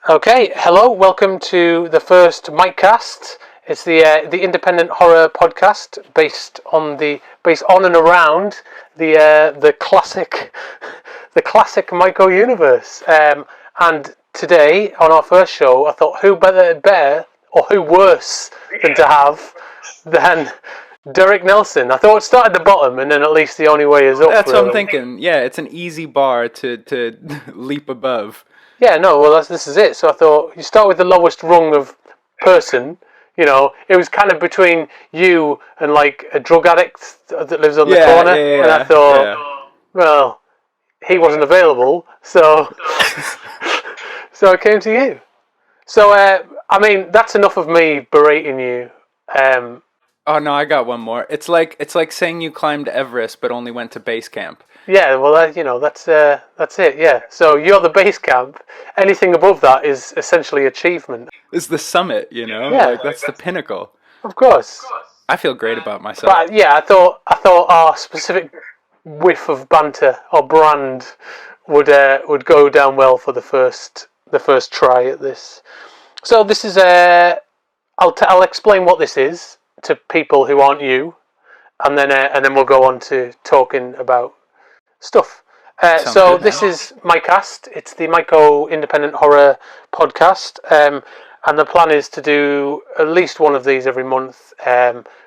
Okay, hello, welcome to the first MYCast. It's the independent horror podcast based on and around the classic the classic Mycho Universe. And today on our first show, I thought who better or who worse than Derek Nelson. I thought start at the bottom and then at least the only way is up. That's really. what I'm thinking. Yeah, it's an easy bar to leap above. Yeah, no, well, this is it. So I thought you start with the lowest rung of person. You know, it was kind of between you and like a drug addict that lives on the corner. Yeah, and I thought, well, he wasn't available, so so I came to you. So I mean, that's enough of me berating you. Oh no, I got one more. It's like saying you climbed Everest but only went to base camp. Yeah, well, that's it. Yeah. So you're the base camp. Anything above that is essentially achievement. It's the summit, you know? Yeah. Like that's the pinnacle. Of course. I feel great about myself. But yeah, I thought our specific whiff of banter or brand would go down well for the first try at this. So this is I'll explain what this is to people who aren't you, and then we'll go on to talking about stuff. So this is MYCast. It's the Mycho Independent Horror Podcast, and the plan is to do at least one of these every month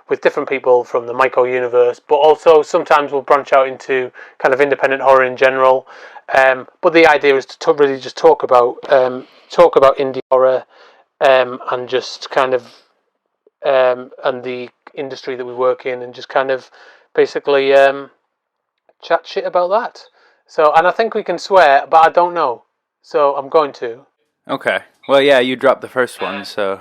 with different people from the Mycho Universe, but also sometimes we'll branch out into kind of independent horror in general. But the idea is to really just talk about indie horror and just kind of and the industry that we work in, and just kind of basically chat shit about that. So, and I think we can swear, but I don't know. So I'm going to. Okay. Well, yeah, you dropped the first one, so.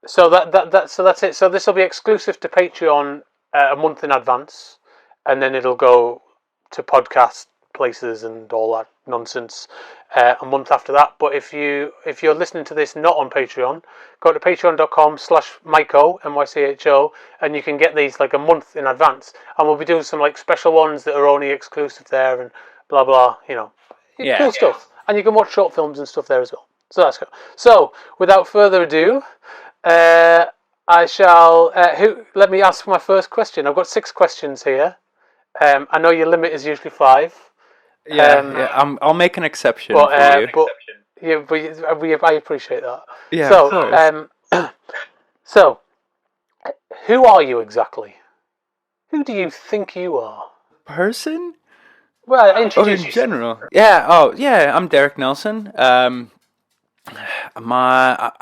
So that's it. So this will be exclusive to Patreon a month in advance, and then it'll go to podcast places and all that nonsense a month after that. But if you're listening to this not on Patreon, go to patreon.com/mycho MYCHO, and you can get these like a month in advance. And we'll be doing some like special ones that are only exclusive there and blah blah. You know, cool stuff. And you can watch short films and stuff there as well. So that's cool. So without further ado, I shall. Let me ask my first question. I've got 6 questions here. I know your limit is usually 5. I'll make an exception for you. I appreciate that. Yeah, so, of course. So, who are you exactly? Who do you think you are? Person? Well, introduce in yourself. general. Yeah. Oh, yeah. I'm Derek Nelson. I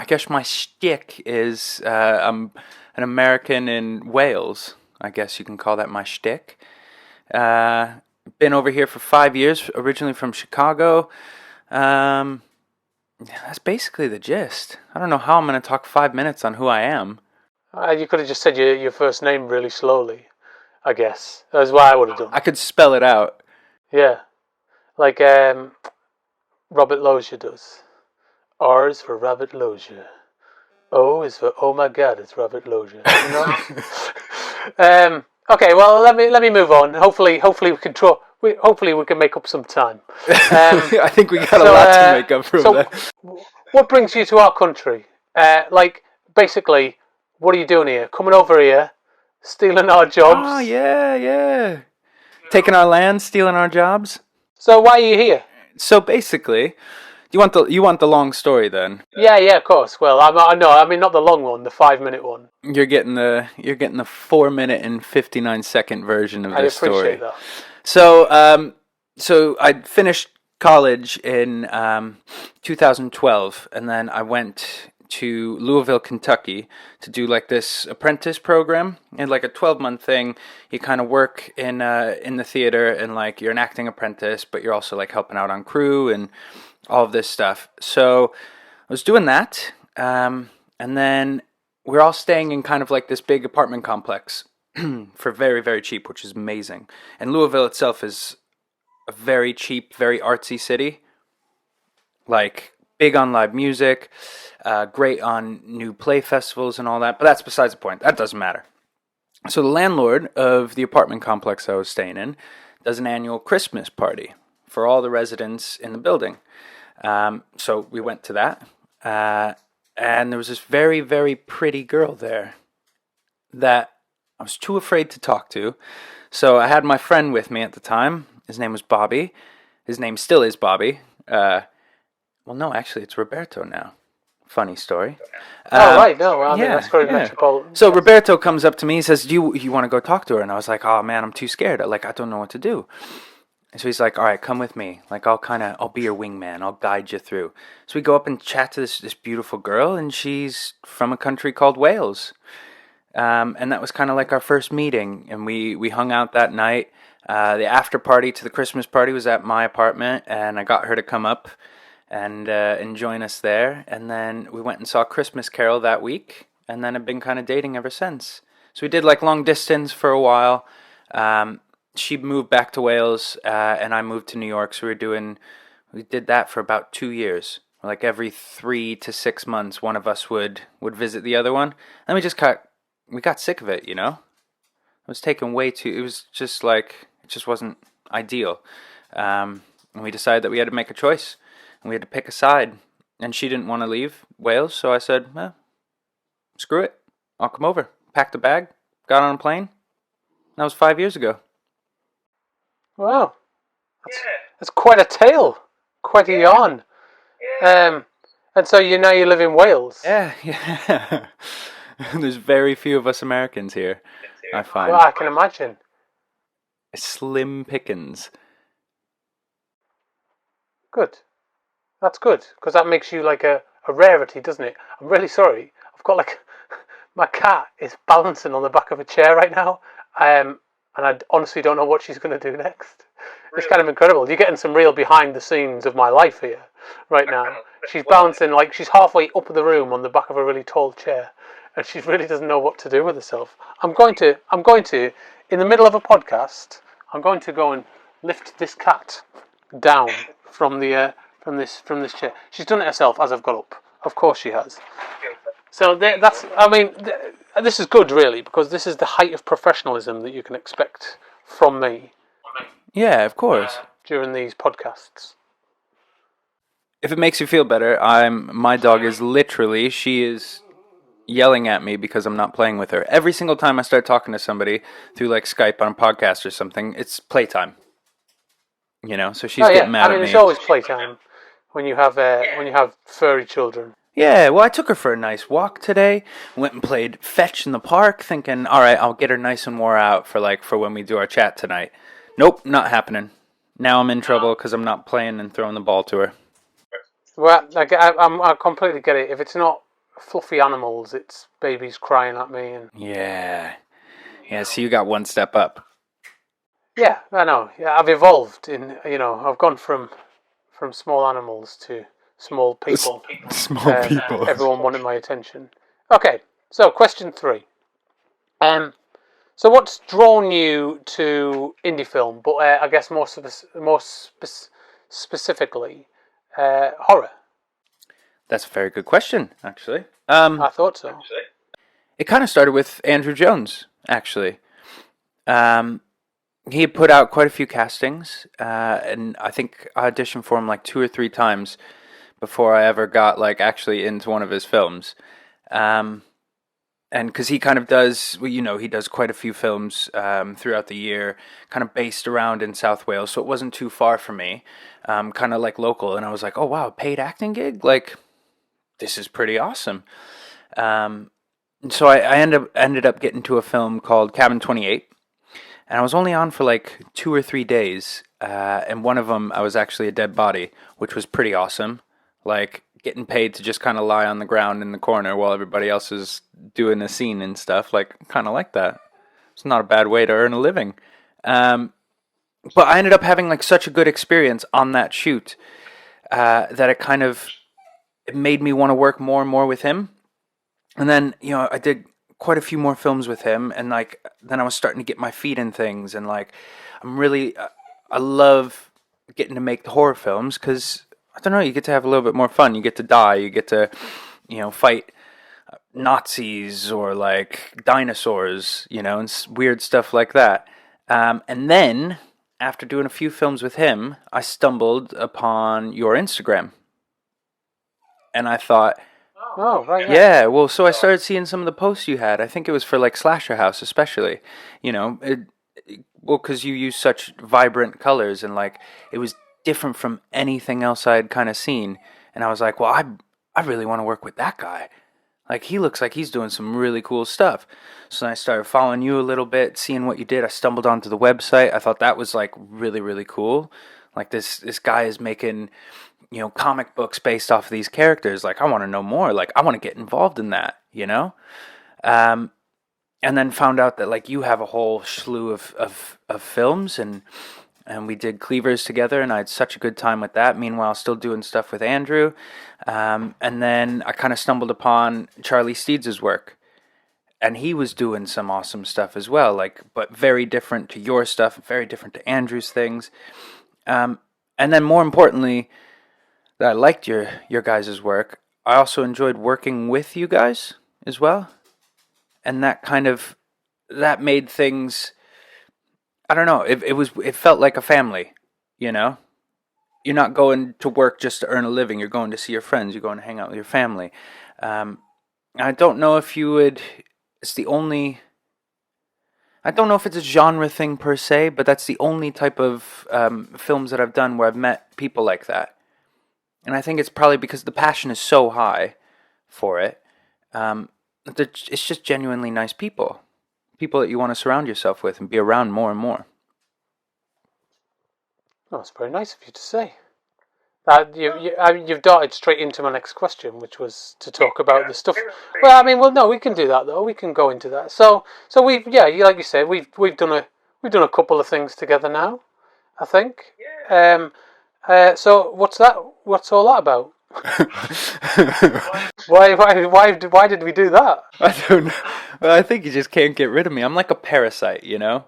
guess my shtick is I'm an American in Wales. I guess you can call that my shtick. Been over here for 5 years, originally from Chicago. That's basically the gist. I don't know how I'm going to talk 5 minutes on who I am. You could have just said your first name really slowly, I guess. That's what I would have done. I could spell it out. Yeah. Like Robert Loggia does. R is for Robert Loggia. O is for oh my god, it's Robert Loggia. You know? Okay, well let me move on. Hopefully we can hopefully we can make up some time. I think we got a lot to make up from that. What brings you to our country? Like basically, what are you doing here? Coming over here, stealing our jobs? Oh yeah. Taking our land, stealing our jobs. So why are you here? So basically, you want the long story then? Yeah, of course. Well, I know. I mean, not the long one, the 5-minute one. You're getting the 4-minute and 59-second version of this story. I appreciate that. So I finished college in 2012, and then I went to Louisville, Kentucky, to do like this apprentice program, and like a 12-month thing. You kind of work in the theater, and like you're an acting apprentice, but you're also like helping out on crew and all of this stuff. So I was doing that, and then we're all staying in kind of like this big apartment complex for very, very cheap, which is amazing. And Louisville itself is a very cheap, very artsy city. Like, big on live music, great on new play festivals and all that. But that's besides the point. That doesn't matter. So the landlord of the apartment complex I was staying in does an annual Christmas party for all the residents in the building. So we went to that. And there was this very, very pretty girl there that I was too afraid to talk to. So I had my friend with me at the time. His name was Bobby. His name still is Bobby. Well, no, actually, it's Roberto now. Funny story. Right, no, I mean, yeah, that's very yeah. metropolitan. So Roberto comes up to me, he says, "Do you want to go talk to her?" And I was like, "Oh man, I'm too scared. Like, I don't know what to do." And so he's like, "All right, come with me. Like, I'll be your wingman. I'll guide you through." So we go up and chat to this beautiful girl, and she's from a country called Wales. And that was kind of like our first meeting, and we hung out that night. The after party to the Christmas party was at my apartment, and I got her to come up and join us there. And then we went and saw Christmas Carol that week, and then have been kind of dating ever since. So we did like long distance for a while. She moved back to Wales, and I moved to New York. So we did that for about 2 years. Like every 3 to 6 months, one of us would visit the other one, and we got sick of it. You know, it was taking way too. It was just like it just wasn't ideal, and we decided that we had to make a choice, and we had to pick a side. And she didn't want to leave Wales, so I said, "Well, screw it, I'll come over." Packed a bag, got on a plane. That was 5 years ago. Wow, that's quite a tale, quite a yarn. And so you live in Wales. Yeah. There's very few of us Americans here, I find. Well, I can imagine. Slim pickings. Good. That's good, because that makes you like a rarity, doesn't it? I'm really sorry. I've got my cat is balancing on the back of a chair right now, and I honestly don't know what she's going to do next. It's kind of incredible. You're getting some real behind the scenes of my life here right now. She's balancing like she's halfway up the room on the back of a really tall chair, and she really doesn't know what to do with herself. I'm going to, in the middle of a podcast, I'm going to go and lift this cat down from this chair. She's done it herself as I've got up. Of course she has. So this is good, really, because this is the height of professionalism that you can expect from me. Yeah, of course. During these podcasts. If it makes you feel better, my dog is literally, she is yelling at me because I'm not playing with her. Every single time I start talking to somebody through like Skype on a podcast or something, it's playtime. You know, so she's getting mad at me. It's always playtime when you have furry children. Yeah, well, I took her for a nice walk today. Went and played fetch in the park, thinking, all right, I'll get her nice and wore out for when we do our chat tonight. Nope, not happening. Now I'm in trouble because I'm not playing and throwing the ball to her. Well, I completely get it. If it's not fluffy animals, it's babies crying at me and. Yeah. So you got one step up. Yeah, I know. Yeah, I've evolved I've gone from small animals to small people. Small people. Everyone wanted my attention. Okay, so question 3. So what's drawn you to indie film, but I guess more specifically, horror? That's a very good question, actually. I thought so. It kind of started with Andrew Jones, actually. He had put out quite a few castings, and I think I auditioned for him like 2 or 3 times before I ever got like actually into one of his films. And because he kind of does, he does quite a few films throughout the year, kind of based around in South Wales, so it wasn't too far from me, kind of like local. And I was like, oh wow, a paid acting gig? Like, this is pretty awesome. So I ended up getting to a film called Cabin 28, and I was only on for like 2 or 3 days, and one of them I was actually a dead body, which was pretty awesome. Like, getting paid to just kind of lie on the ground in the corner while everybody else is doing a scene and stuff. Like, kind of like that. It's not a bad way to earn a living. But I ended up having like such a good experience on that shoot that it made me want to work more and more with him. And then, I did quite a few more films with him, and like then I was starting to get my feet in things, and like I love getting to make the horror films because I don't know, you get to have a little bit more fun. You get to die. You get to, fight Nazis or like dinosaurs, and weird stuff like that. And then, after doing a few films with him, I stumbled upon your Instagram. And I thought, Oh, right. yeah, well, so I started seeing some of the posts you had. I think it was for like Slasher House, especially. You know, well, because you use such vibrant colors and like it was different from anything else I had kind of seen. And I was like, well, I really want to work with that guy. Like he looks like he's doing some really cool stuff. So then I started following you a little bit, seeing what you did. I stumbled onto the website. I thought that was like really, really cool. Like this guy is making, comic books based off of these characters. Like I want to know more. Like I want to get involved in that, Um, and then found out that like you have a whole slew of films and we did Cleavers together, and I had such a good time with that. Meanwhile, still doing stuff with Andrew. And then I kind of stumbled upon Charlie Steeds' work, and he was doing some awesome stuff as well, like, but very different to your stuff, very different to Andrew's things. And then more importantly, that I liked your guys' work. I also enjoyed working with you guys as well, and that made things. I don't know. It felt like a family, you know. You're not going to work just to earn a living. You're going to see your friends. You're going to hang out with your family. I don't know if you would. It's the only. I don't know if it's a genre thing per se, but that's the only type of films that I've done where I've met people like that. And I think it's probably because the passion is so high for it. It's just genuinely nice people. People that you want to surround yourself with and be around more and more. Oh, that's very nice of you to say. You've darted straight into my next question, which was to talk about the stuff. Well, no, we can do that though. We can go into that. So like you said, we've done a couple of things together now, I think. So what's that? What's all that about? Why did we do that? I don't know. Well, I think you just can't get rid of me. I'm like a parasite, you know.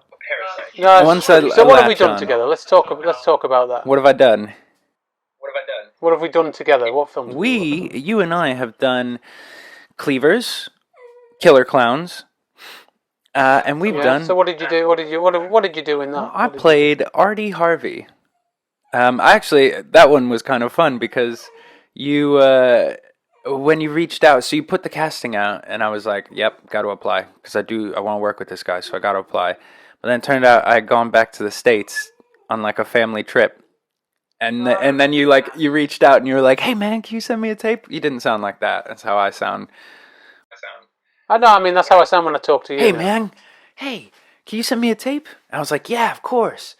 No, so what have we done together? Let's talk about that. What have I done? What have we done together? What films? You and I have done Cleavers, Killer Clowns, and we've done. So what did you do? What did you do in that? I played Artie Harvey. That one was kind of fun because you, when you reached out, so you put the casting out, and I was like, "Yep, got to apply," because I want to work with this guy, so I got to apply. But then it turned out I had gone back to the States on like a family trip. And then you reached out and you were like, "Hey man, can you send me a tape?" You didn't sound like that. That's how I sound. I know. I mean, that's how I sound when I talk to you. Hey man, hey, can you send me a tape? And I was like, "Yeah, of course."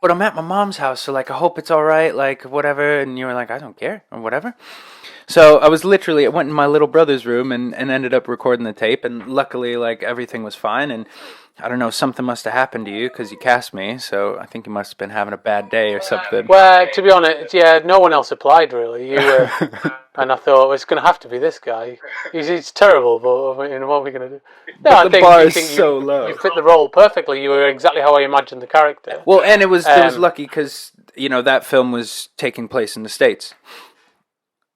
But I'm at my mom's house, so like I hope it's all right, like whatever. And you were like, "I don't care," or whatever. So I went in my little brother's room and ended up recording the tape. And luckily, like everything was fine. And I don't know, something must have happened to you because you cast me, so I think you must have been having a bad day or something. Well, to be honest, yeah, no one else applied really. You and I thought it's going to have to be this guy. He's terrible, but what are we going to do? No, but the bar is so low. You fit the role perfectly. You were exactly how I imagined the character. Well, and it was lucky because that film was taking place in the States.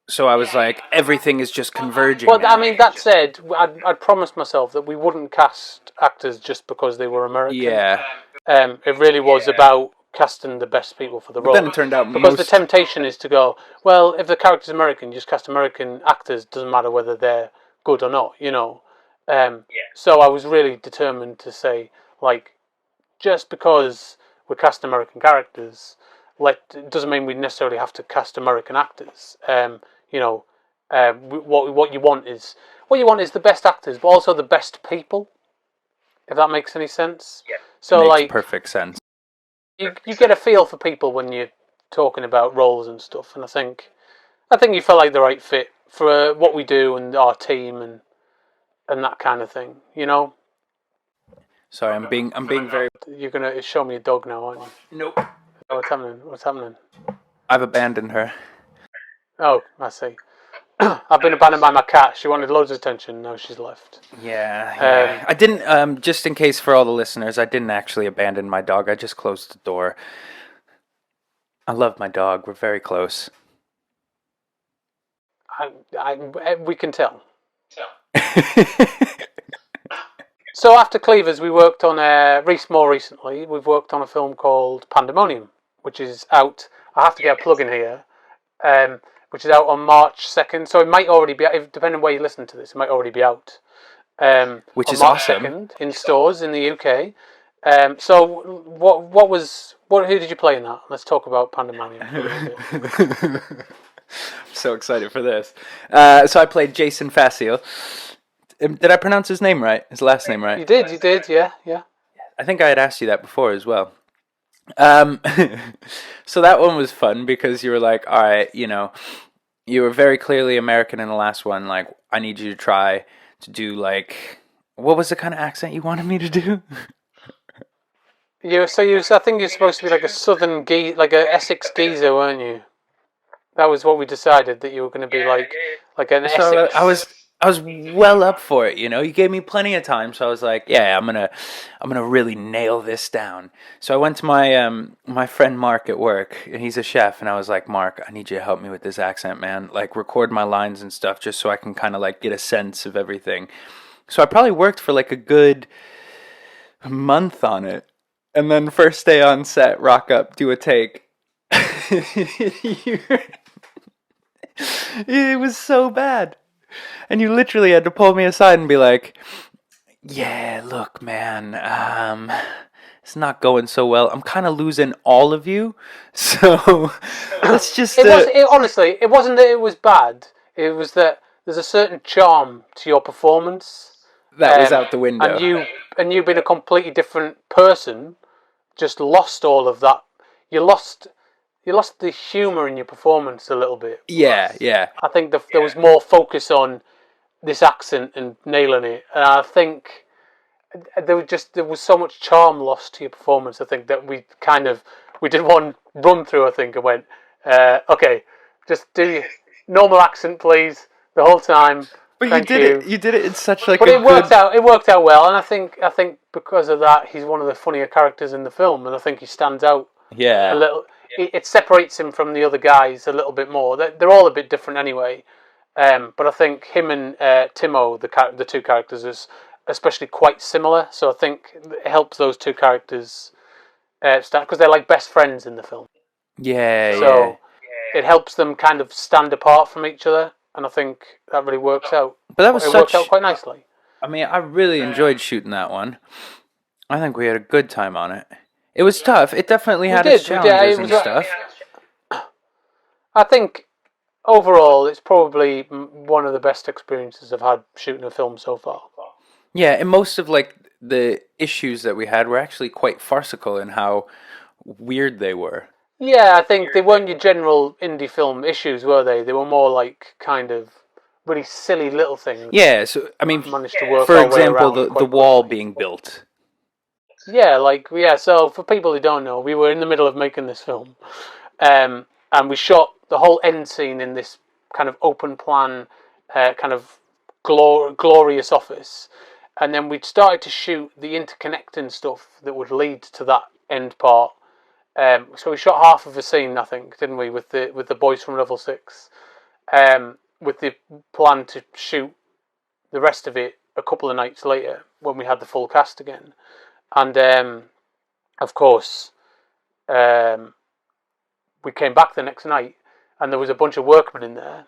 So I was like, everything is just converging. Well, I mean, that said, I'd promised myself that we wouldn't cast actors just because they were American. Yeah. It really was about casting the best people for the role. Then it turned out because the temptation is to go, well, if the character's American, you just cast American actors. Doesn't matter whether they're good or not, So I was really determined to say, like, just because we cast American characters, it doesn't mean we necessarily have to cast American actors. What you want is the best actors, but also the best people. If that makes any sense. Yeah. So makes perfect sense. You get a feel for people when you're talking about roles and stuff, and I think you felt like the right fit for what we do and our team and that kind of thing. Sorry, I'm being very. You're gonna show me a dog now, aren't you? Nope. Oh, what's happening? I've abandoned her. Oh, I see. I've been abandoned by my cat. She wanted loads of attention. Now she's left. Yeah. I didn't. Just in case for all the listeners, I didn't actually abandon my dog. I just closed the door. I love my dog. We're very close. We can tell. So after Cleavers, we worked on more recently. We've worked on a film called Pandemonium, which is out. I have to get a plug in here. which is out on March 2nd. So it might already be, depending on where you listen to this, it might already be out. Which on is March awesome. 2nd in stores in the UK. So who did you play in that? Let's talk about Pandemonium for a little bit. I'm so excited for this. So I played Jason Facial. Did I pronounce his name right? His last name right? You did, yeah. I think I had asked you that before as well. Um, so that one was fun because you were like, all right, you were very clearly American in the last one. Like, I need you to try to do like, what was the kind of accent you wanted me to do? I think you're supposed to be like a southern like a Essex geezer, weren't you? That was what we decided, that you were going to be like an So Essex. I was well up for it. You gave me plenty of time, so I was like, yeah, I'm gonna really nail this down. So I went to my friend Mark at work, and he's a chef, and I was like, Mark, I need you to help me with this accent, man. Like, record my lines and stuff, just so I can kind of like get a sense of everything. So I probably worked for like a good month on it, and then first day on set, rock up, do a take. It was so bad. And you literally had to pull me aside and be like, yeah, look, man, it's not going so well. I'm kind of losing all of you. So let's just... honestly, it wasn't that it was bad. It was that there's a certain charm to your performance. That was out the window. And you being a completely different person just lost all of that. You lost the humour in your performance a little bit. Yeah. I think there was more focus on this accent and nailing it. And I think there was so much charm lost to your performance. I think that we did one run through, I think, and went, okay, just do your normal accent, please, the whole time. But you did it in such like. But it worked out well, and I think because of that, he's one of the funnier characters in the film, and I think he stands out. Yeah. A little. It separates him from the other guys a little bit more. They're all a bit different anyway, but I think him and Timo, the two characters, is especially quite similar. So I think it helps those two characters stand, because they're like best friends in the film. Yeah. So it helps them kind of stand apart from each other. And I think that really works out. But it worked out quite nicely. I mean, I really enjoyed shooting that one. I think we had a good time on it. It was tough. It definitely had its challenges and stuff. I think overall, it's probably one of the best experiences I've had shooting a film so far. Yeah, and most of like the issues that we had were actually quite farcical in how weird they were. Yeah, I think they weren't your general indie film issues, were they? They were more like kind of really silly little things. Yeah, so I mean, managed to work for example, the wall being built. Yeah, so for people who don't know, we were in the middle of making this film, and we shot the whole end scene in this kind of open plan, kind of glorious office, and then we'd started to shoot the interconnecting stuff that would lead to that end part. So we shot half of a scene, I think, didn't we, with the boys from Level 6, with the plan to shoot the rest of it a couple of nights later when we had the full cast again. And of course, we came back the next night, and there was a bunch of workmen in there,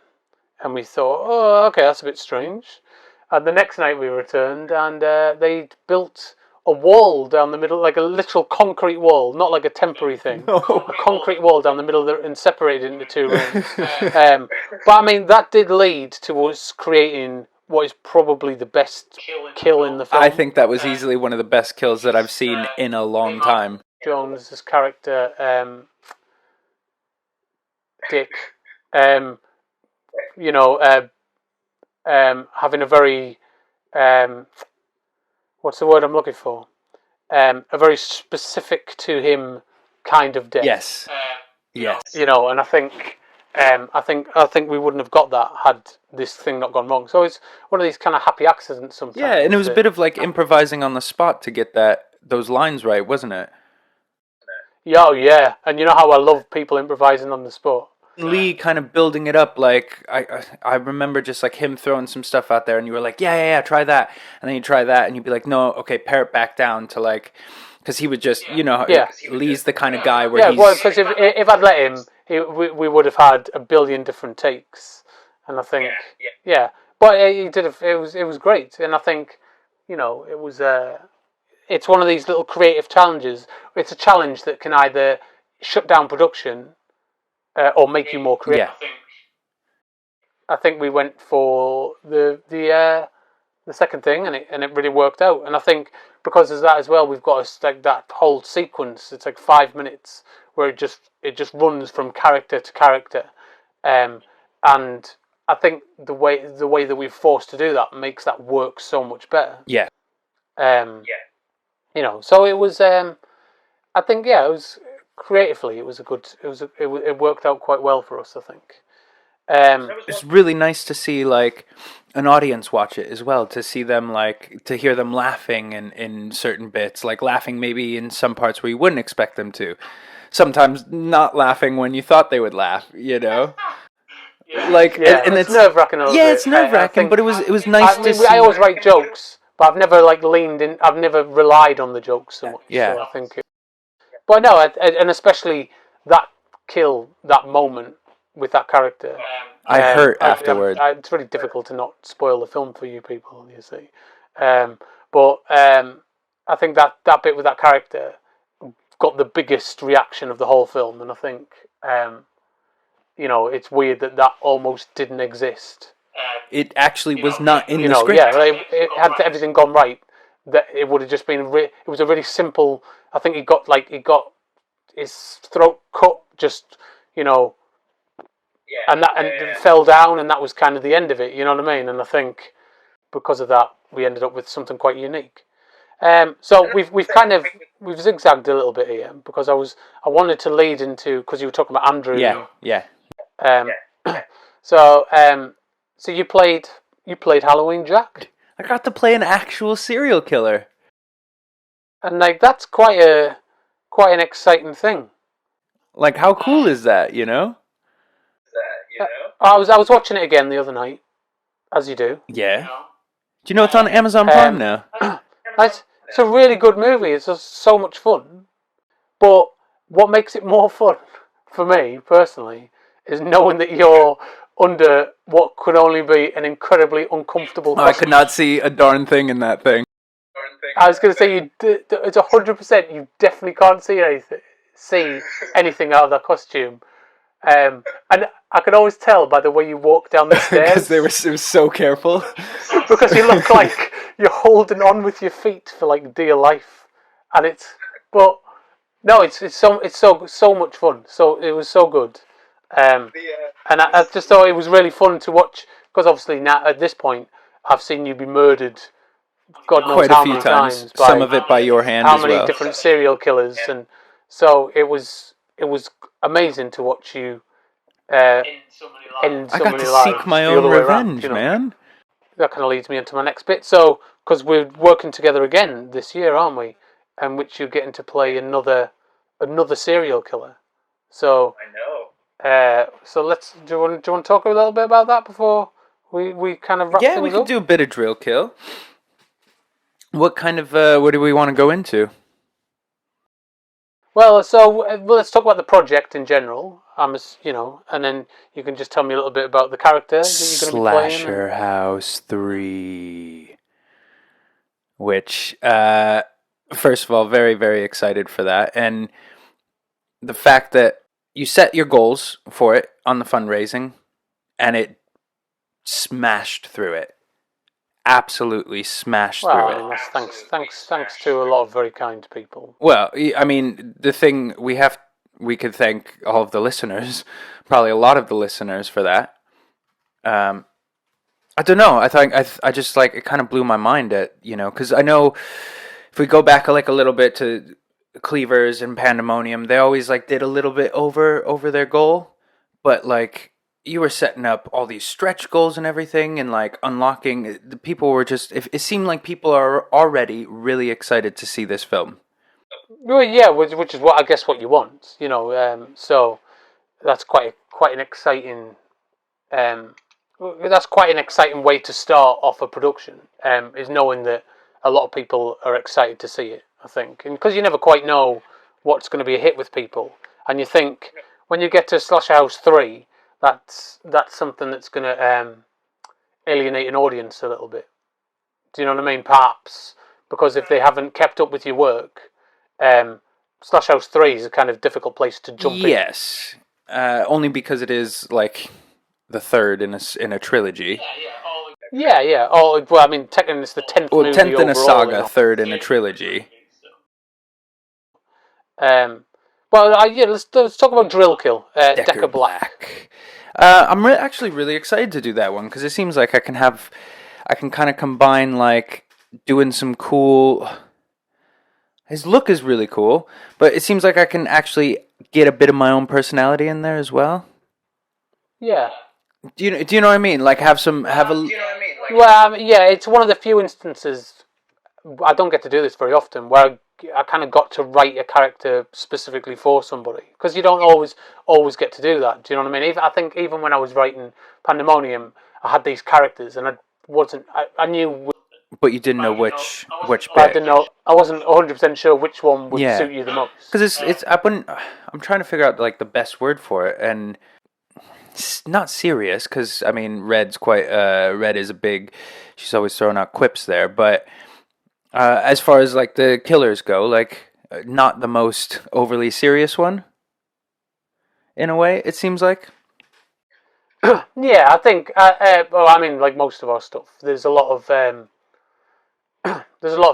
and we thought, oh, okay, that's a bit strange. And the next night we returned, and they'd built a wall down the middle, like a literal concrete wall, not like a temporary thing. No. A concrete wall down the middle and separated into two rooms. But I mean, that did lead to us creating what is probably the best kill in the film. I think that was easily one of the best kills that I've seen in a long time. Jones's character, Dick, having a very what's the word I'm looking for? A very specific to him kind of death. Yes. Yes. And I think we wouldn't have got that had this thing not gone wrong. So it's one of these kind of happy accidents sometimes. Yeah, and it was a bit of like improvising on the spot to get those lines right, wasn't it? Yeah, oh yeah. And you know how I love people improvising on the spot. Lee kind of building it up, like I remember just like him throwing some stuff out there, and you were like, yeah, try that, and then you try that, and you'd be like, no, okay, pare it back down to like, because he would just, Lee's the kind of guy where because if I'd let him, we would have had a billion different takes, and I think but he did it was great, and I think it was it's one of these little creative challenges. It's a challenge that can either shut down production or make you more creative. Yeah. I think we went for the second thing, and it really worked out. And I think because of that as well, we've got like that whole sequence. It's like 5 minutes where it just runs from character to character, and I think the way that we've forced to do that makes that work so much better. Yeah. So it was. I think it was creatively. It was a good. It worked out quite well for us, I think. It's really nice to see like an audience watch it as well, to see them to hear them laughing in certain bits, like laughing maybe in some parts where you wouldn't expect them to. Sometimes not laughing when you thought they would laugh, And it's nerve-wracking. It's nerve-wracking, but it was nice to see. I always write jokes, but I've never leaned in. I've never relied on the jokes so much. Yeah. So I think. But no, and especially that kill, that moment with that character. I hurt afterward. It's really difficult to not spoil the film for you people, you see. But I think that bit with that character got the biggest reaction of the whole film, and I think it's weird that almost didn't exist. It actually was not in the script. It had everything gone right, that it would have just been. It was a really simple. I think he got his throat cut, just and it fell down, and that was kind of the end of it. You know what I mean? And I think because of that, we ended up with something quite unique. So we've zigzagged a little bit here because I wanted to lead into, because you were talking about Andrew. Yeah. So you played Halloween Jack. I got to play an actual serial killer, and that's quite an exciting thing. Like, how cool is that? I was watching it again the other night, as you do. Yeah. Do you know it's on Amazon Prime now? It's a really good movie. It's just so much fun. But what makes it more fun, for me personally, is knowing that you're under what could only be an incredibly uncomfortable costume. I could not see a darn thing in that thing. I was going to say it's 100%. You definitely can't see anything out of that costume. And I could always tell by the way you walk down the stairs. Because it was so careful. Because you look like you're holding on with your feet for dear life, and it's so much fun. So it was so good, and I just thought it was really fun to watch, because obviously now at this point I've seen you be murdered, God knows quite how a few many times. by, some of it by your hand how as many well. different serial killers, and so it was amazing to watch you end so I got many to lives seek my the own other way revenge, around, man. That kind of leads me into my next bit. So, because we're working together again this year, aren't we? And which you're getting to play another serial killer. So I know. So do you want to talk a little bit about that before we kind of wrap things up? Yeah, we could do a bit of drill kill. What kind of what do we want to go into? Well, let's talk about the project in general. And then you can just tell me a little bit about the character that you're going to be playing. Slasher House 3. Which, first of all, very, very excited for that. And the fact that you set your goals for it on the fundraising, and it smashed through it. Absolutely smashed through it. Well, thanks to a lot of very kind people. Well, I mean, the thing we could thank all of the listeners, probably a lot of the listeners for that. I don't know. I just it kind of blew my mind because I know if we go back a little bit to Cleavers and Pandemonium, they always did a little bit over their goal, but you were setting up all these stretch goals and everything, and unlocking. The people were just. It seemed like people are already really excited to see this film. Well, yeah, which is what you want, So that's quite an exciting. That's quite an exciting way to start off a production. Is knowing that a lot of people are excited to see it. I think, and because you never quite know what's going to be a hit with people, and you think when you get to Slasher House 3, that's something that's going to alienate an audience a little bit. Do you know what I mean? Perhaps because if they haven't kept up with your work, Slasher House 3 is a kind of difficult place to jump in. Yes, only because it is like the third in a trilogy. Yeah. Oh, well, I mean, technically it's the 10th movie 10th in a overall, saga, third in a trilogy. Let's talk about Drill Kill, Decker Black. I'm actually really excited to do that one because it seems like I can kind of combine like doing some cool. His look is really cool, but it seems like I can actually get a bit of my own personality in there as well. Yeah. Do you know what I mean? Like have a. Well, yeah, it's one of the few instances I don't get to do this very often where I kind of got to write a character specifically for somebody because you don't always get to do that. Do you know what I mean? I think even when I was writing Pandemonium, I had these characters and I knew. But you didn't know which bit. I didn't know. I wasn't 100% sure which one would suit you the most. Because I'm trying to figure out like the best word for it, and it's not serious. Because I mean, Red is a big. She's always throwing out quips there, but as far as like the killers go, like not the most overly serious one. In a way, it seems like. Yeah, I think. Well, I mean, like most of our stuff, there's a lot of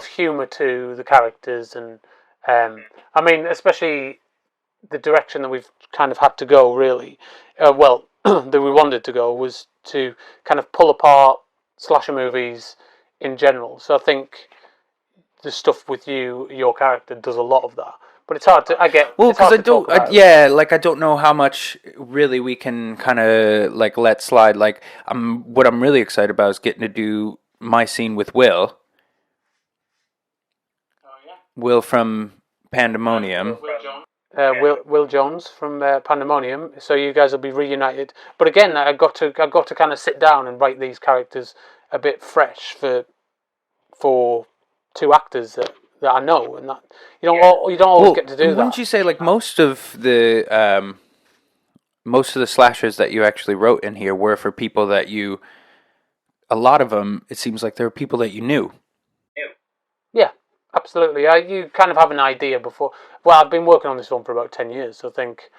humour to the characters, and I mean, especially the direction that we've kind of had to go. Really, that we wanted to go was to kind of pull apart slasher movies in general. So I think the stuff with your character does a lot of that. But it's hard to. I get. Well, because I don't know how much really we can kind of like let slide. Like, what I'm really excited about is getting to do my scene with Will. Oh yeah. Will from Pandemonium. Will Jones from Pandemonium. So you guys will be reunited. But again, I got to kind of sit down and write these characters a bit fresh for two actors that I know, and that you don't always get to do that. Wouldn't you say like most of the slashers that you actually wrote in here were for people that you? A lot of them, it seems like they were people that you knew. Yeah, absolutely. You kind of have an idea before. Well, I've been working on this one for about 10 years, so I think,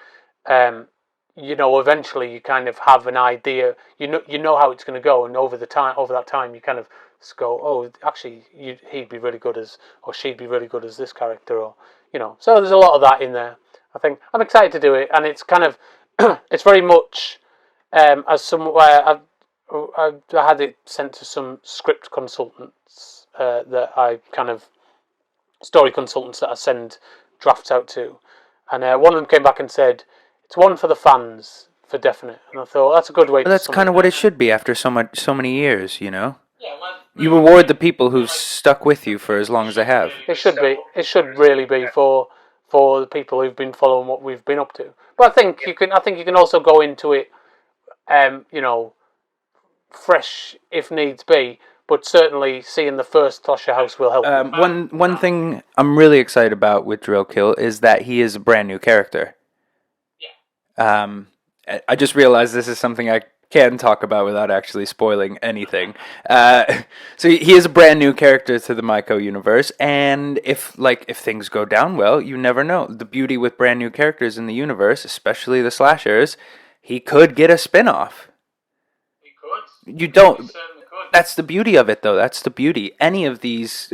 eventually you kind of have an idea. You know how it's going to go, and over that time, you kind of go, oh, actually, he'd be really good as, or she'd be really good as this character, or So there's a lot of that in there. I think I'm excited to do it, and it's kind of, it's very much as somewhere I had it sent to some script consultants that I kind of story consultants that I send drafts out to, and one of them came back and said it's one for the fans for definite, and I thought that's a good way. But that's kind of what it should be after so many years, Yeah, you reward the people who've stuck with you for as long as they have. It should be. It should really be for the people who've been following what we've been up to. But I think you can also go into it, fresh if needs be. But certainly seeing the first Slasher House will help. One thing I'm really excited about with Drill Kill is that he is a brand new character. Yeah. I just realized this is something I can talk about without actually spoiling anything. So he is a brand new character to the Mycho Universe, and if things go down well, you never know. The beauty with brand new characters in the universe, especially the slashers, he could get a spin-off. He could. You don't. That's the beauty of it, though. That's the beauty. Any of these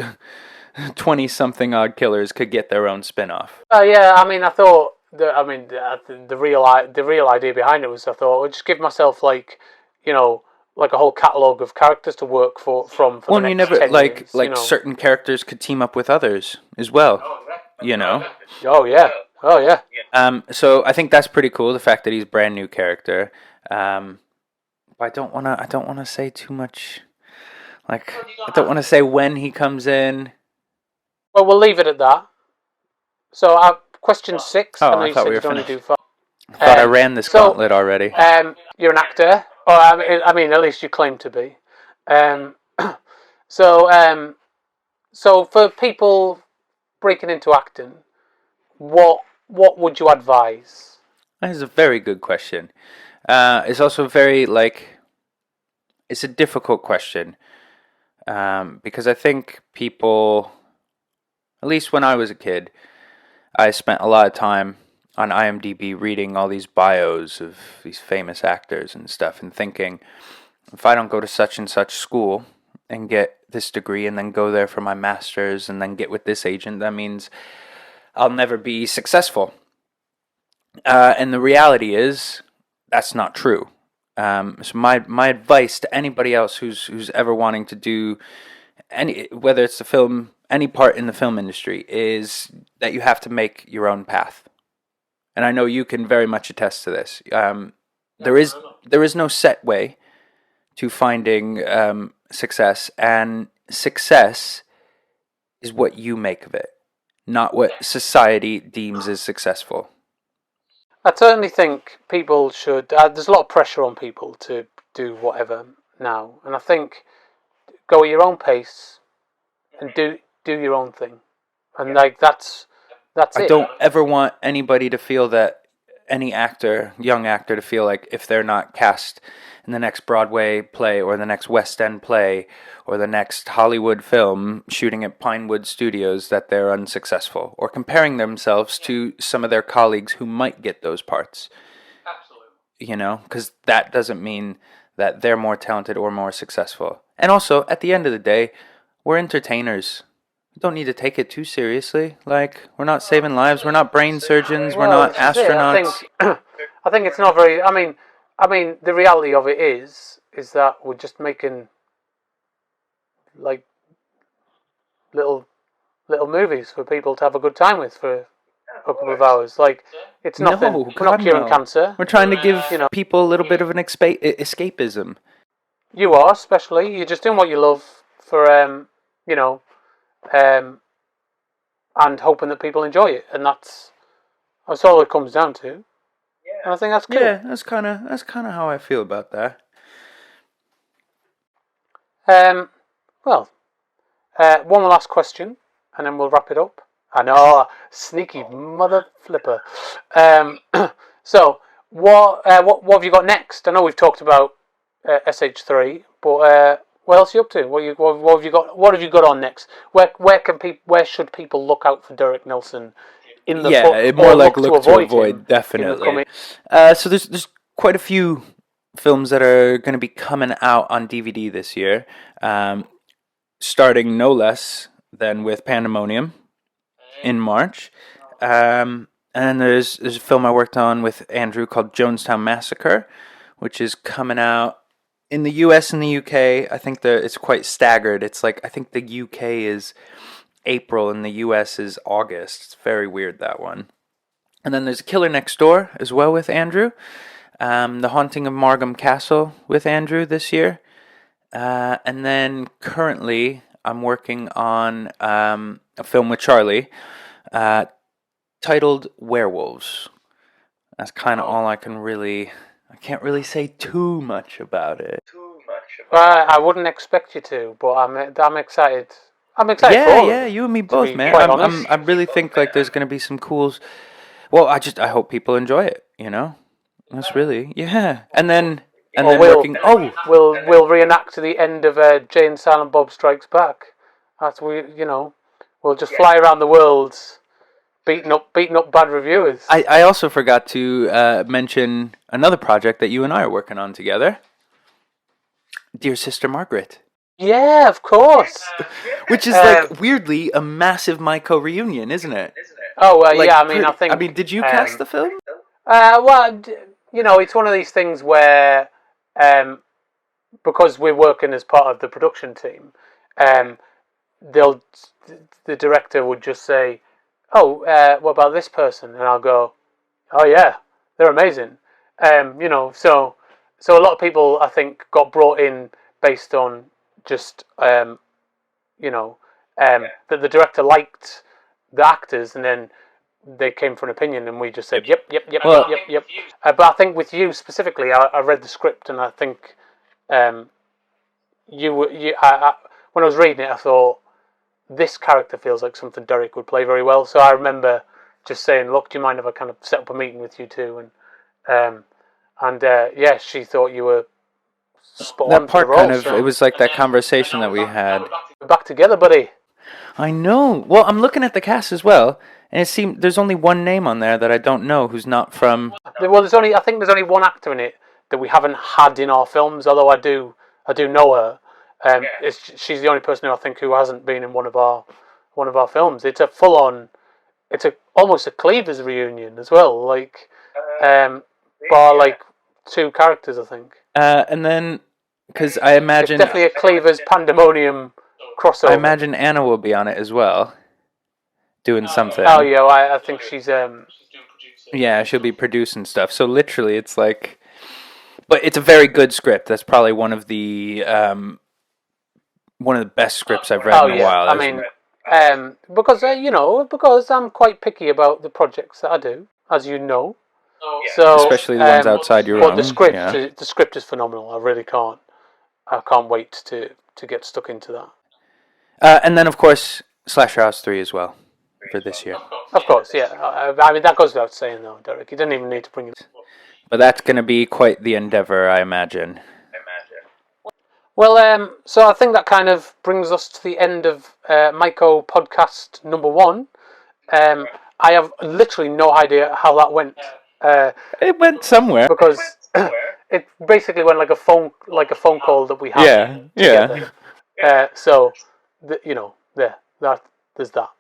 20-something odd killers could get their own spin-off. Yeah, I mean, I thought. The real idea behind it was I thought I'd just give myself like a whole catalogue of characters to work from. Well, the you next never 10 years, certain characters could team up with others as well. Oh yeah. So I think that's pretty cool. The fact that he's a brand new character. But I don't wanna say too much. Like I don't want to say when he comes in. Well, we'll leave it at that. So, question 6. Oh, I thought we were finished. I thought I ran this gauntlet already. You're an actor, or I mean, at least you claim to be. So for people breaking into acting, what would you advise? That is a very good question. It's also very it's a difficult question because I think people, at least when I was a kid, I spent a lot of time on IMDb reading all these bios of these famous actors and stuff and thinking, if I don't go to such and such school and get this degree and then go there for my master's and then get with this agent, that means I'll never be successful. And the reality is, that's not true. So my advice to anybody else who's ever wanting to do any, whether it's the film, any part in the film industry, is that you have to make your own path. And I know you can very much attest to this. There is no set way to finding success, and success is what you make of it, not what society deems as successful. I certainly think people should. There's a lot of pressure on people to do whatever now, and I think go at your own pace and do your own thing, and that's it. I don't ever want anybody to feel that, any actor, young actor, to feel like if they're not cast in the next Broadway play or the next West End play or the next Hollywood film shooting at Pinewood Studios, that they're unsuccessful, or comparing themselves to some of their colleagues who might get those parts. Absolutely. Because that doesn't mean that they're more talented or more successful. And also, at the end of the day, we're entertainers. We don't need to take it too seriously. We're not saving lives. We're not brain surgeons. We're not astronauts. I think it's not very. I mean, the reality of it is that we're just making little movies for people to have a good time with for a couple of hours. It's nothing. No, we're not curing cancer. We're trying to give people a little bit of an escapism. You are, especially. You're just doing what you love for, and hoping that people enjoy it, and that's all it comes down to. Yeah. And I think that's cool. Yeah, that's kind of how I feel about that. One last question, and then we'll wrap it up. I know, sneaky mother flipper. So what have you got next? I know we've talked about SH3, but what else are you up to? What have you got? What have you got on next? Where should people look out for Derek Nelson in the more like look to avoid definitely. So there's quite a few films that are going to be coming out on DVD this year, starting no less than with Pandemonium in March. And then there's a film I worked on with Andrew called Jonestown Massacre, which is coming out in the US and the UK. I think it's quite staggered. It's I think the UK is April and the US is August. It's very weird, that one. And then there's Killer Next Door as well with Andrew. The Haunting of Margam Castle with Andrew this year. And then currently I'm working on a film with Charlie titled Werewolves. That's kind of all I can really... I can't really say too much about it. I wouldn't expect you to, but I'm excited. I'm excited for all. Yeah, you and me both, man. I really think there's going to be some cool... Well, I hope people enjoy it, That's really... Yeah. And then we'll reenact the end of Jay and Silent Bob Strikes Back. We'll just fly around the world beating up bad reviewers. I also forgot to mention another project that you and I are working on together. Dear Sister Margaret. Yeah, of course. Which is weirdly a massive Mycho reunion, isn't it? Oh, yeah. I mean, did you cast the film? It's one of these things where, because we're working as part of the production team, the director would just say, "Oh, what about this person?" And I'll go, "Oh yeah, they're amazing." So a lot of people, I think, got brought in based on just that the director liked the actors, and then they came for an opinion, and we just said, "Yep." But I think with you specifically, I read the script, and I think when I was reading it, I thought, this character feels like something Derek would play very well. So I remember just saying, "Look, do you mind if I kind of set up a meeting with you two?" And she thought you were spot on That for the part role. kind of, So it was like that conversation that we had. we're back together, buddy. I know. Well, I'm looking at the cast as well, and it seems there's only one name on there that I don't know who's not from. Well, I think there's only one actor in it that we haven't had in our films. Although I do know her. She's the only person who I think who hasn't been in one of our films. It's a full on. It's almost a Cleavers reunion as well. Like, bar like 2 characters, I think. And then, because I imagine It's definitely a Cleavers Pandemonium crossover. I imagine Anna will be on it as well, doing something. Oh yeah, I think she's Yeah, she'll be producing stuff. So literally, it's like, but it's a very good script. That's probably one of the best scripts I've read in a while. I mean, because I'm quite picky about the projects that I do, as you know. So especially the ones outside your own. The script is phenomenal. I really can't. I can't wait to get stuck into that. And then of course Slasher House 3 as well for this year. Of course, yeah. I mean that goes without saying, though, Derek. You didn't even need to bring it. But that's going to be quite the endeavor, I imagine. Well, so I think that kind of brings us to the end of Mycho podcast number 1. I have literally no idea how that went. It went somewhere because it basically went like a phone call that we had. Yeah. So, there's that.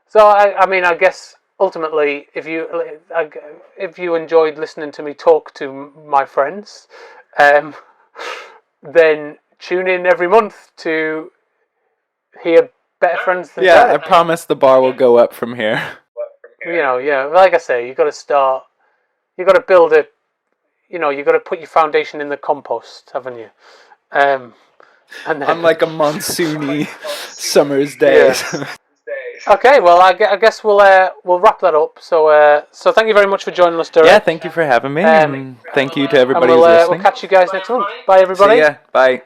So I mean, I guess ultimately, if you enjoyed listening to me talk to my friends, then tune in every month to hear better friends than Derek. I promise the bar will go up from here. Like I say, you've got to start. You've got to build it. You've got to put your foundation in the compost, haven't you? And then, on like a monsoony summer's day. Yeah. Okay, well, I guess we'll wrap that up. So thank you very much for joining us, Derek. Yeah, thank you for having me, and thank you to everybody who's listening. We'll catch you guys next month. Bye, everybody. See ya. Bye.